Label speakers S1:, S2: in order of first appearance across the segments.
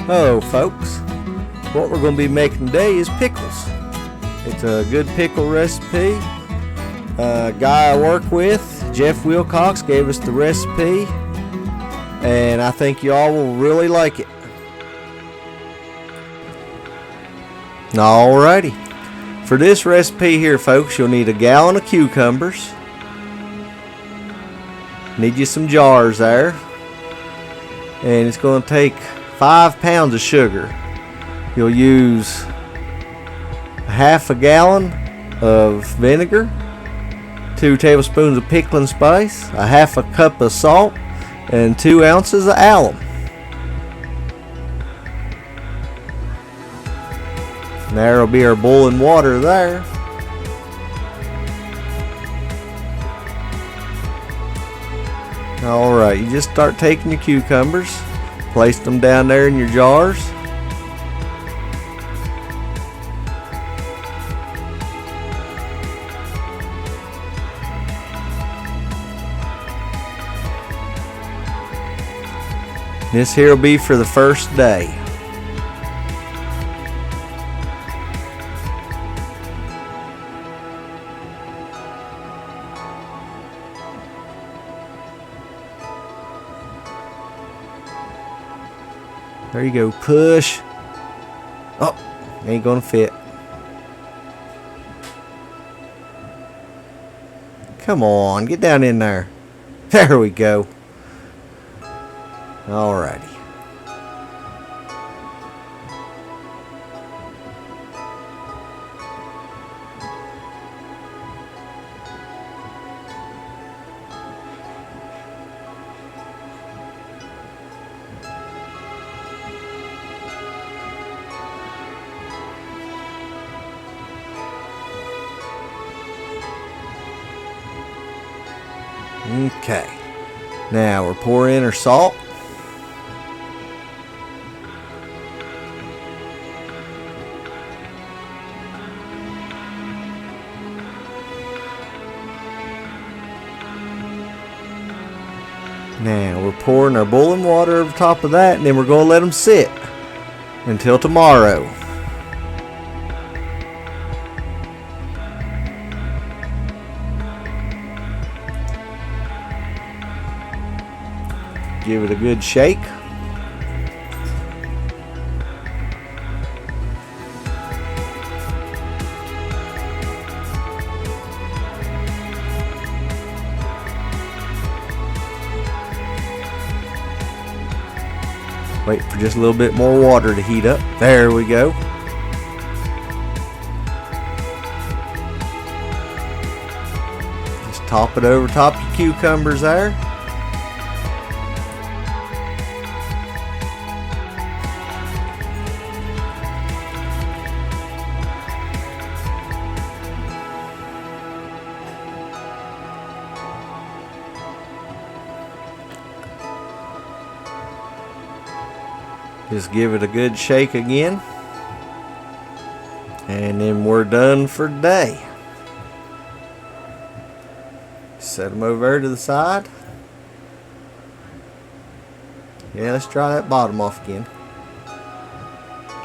S1: Hello folks, what we're going to be making today is pickles. It's a good pickle recipe. A guy I work with, Jeff Wilcox, gave us the recipe, and I think y'all will really like it. Alrighty, for this recipe here folks, you'll need a gallon of cucumbers. Need you some jars there, and it's going to take 5 pounds of sugar. You'll use half a gallon of vinegar, 2 tablespoons of pickling spice, a half a cup of salt, and 2 ounces of alum. And there'll be our boiling water there. Alright, you just start taking your cucumbers, place them down there in your jars. This here will be for the first day. There you go, push. Oh, ain't gonna fit. Come on, get down in there. There we go. Alrighty. Okay, now we're pouring in our salt. Now we're pouring our boiling water over top of that, and then we're going to let them sit until tomorrow. Give it a good shake. Wait for just a little bit more water to heat up. There we go. Just top it over top your cucumbers there. Just give it a good shake again, and then we're done for today. Set them over there to the side. Yeah, let's try that bottom off again.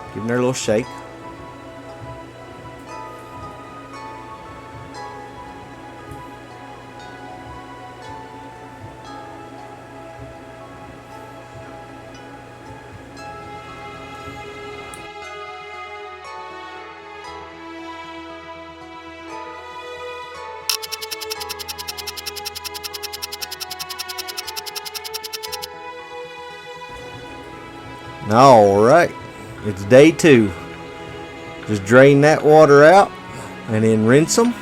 S1: Give them their little shake. Alright, it's day 2. Just drain that water out and then rinse them.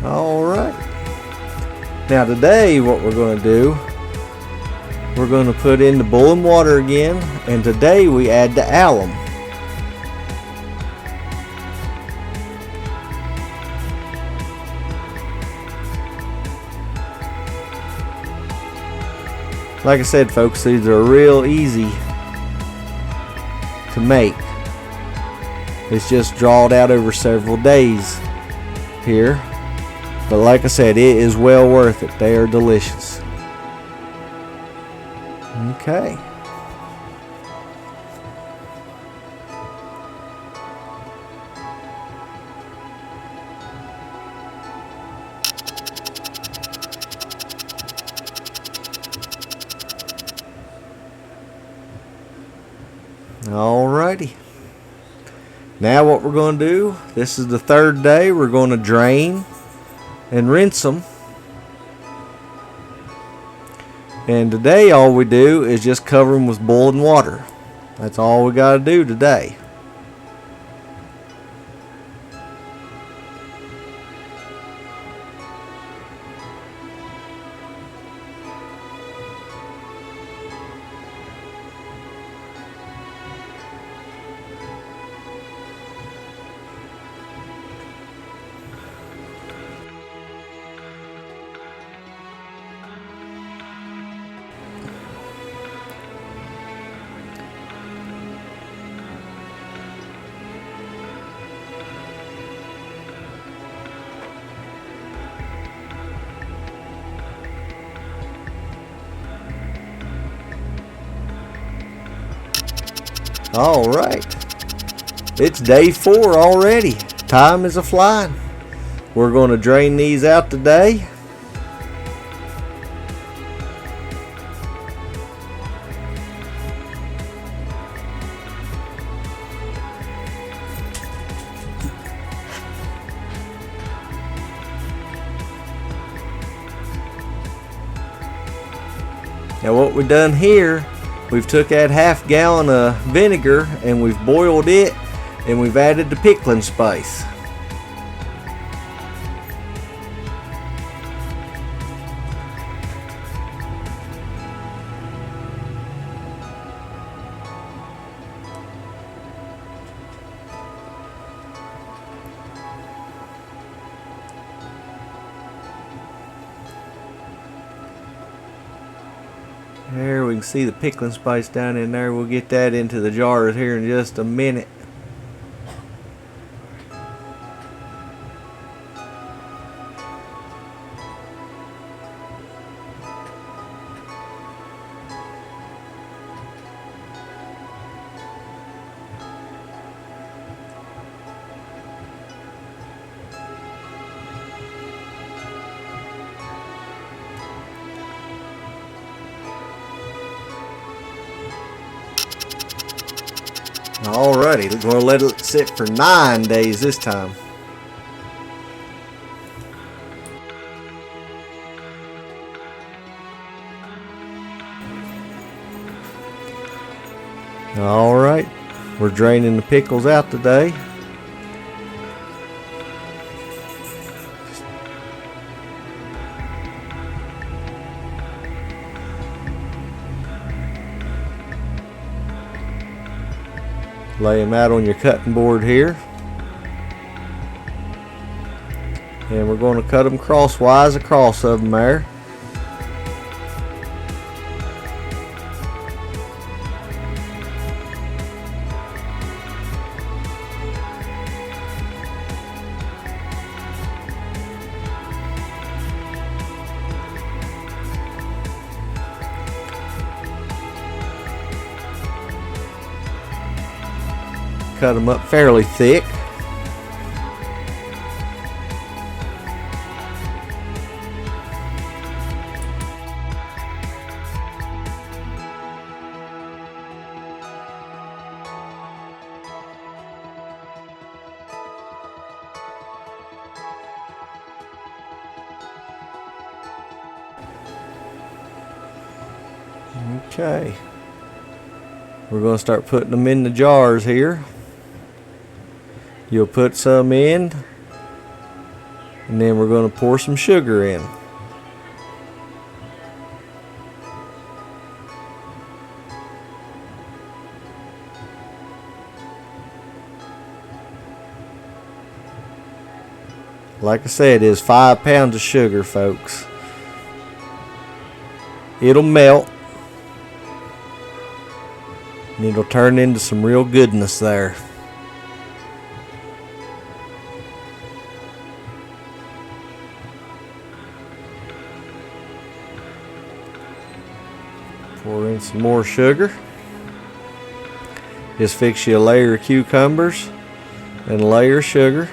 S1: Alright. Now today what we're going to do, we're going to put in the boiling water again, and today we add the alum. Like I said, folks, these are real easy to make. It's just drawn out over several days here. But like I said, it is well worth it. They are delicious. Okay. Alrighty. Now what we're going to do, this is the third day, we're going to drain and rinse them. And today all we do is just cover them with boiling water. That's all we got to do today. All right, it's day 4 already. Time is a-flying. We're going to drain these out today. Now what we've done here, we've took that half gallon of vinegar and we've boiled it and we've added the pickling spice. There, we can see the pickling spice down in there. We'll get that into the jars here in just a minute. Alrighty, we're going to let it sit for 9 days this time. Alright, we're draining the pickles out today. Lay them out on your cutting board here. And we're going to cut them crosswise across of them there. Cut them up fairly thick. Okay. We're going to start putting them in the jars here. You'll put some in, and then we're going to pour some sugar in. Like I said, it is 5 pounds of sugar, folks. It'll melt and it'll turn into some real goodness there. Pour in some more sugar. Just fix you a layer of cucumbers and a layer of sugar.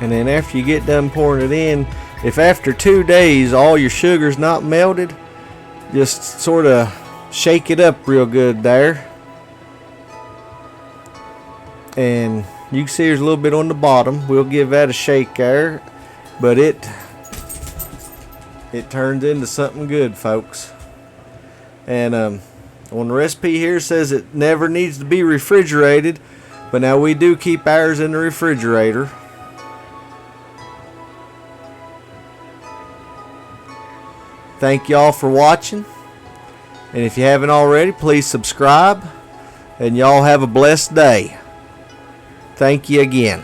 S1: And then after you get done pouring it in, if after 2 days all your sugar's not melted, just sort of shake it up real good there. And you can see there's a little bit on the bottom. We'll give that a shake there. But it turns into something good, folks. And on the recipe here, it says it never needs to be refrigerated. But now we do keep ours in the refrigerator. Thank y'all for watching, and if you haven't already, please subscribe, and y'all have a blessed day. Thank you again.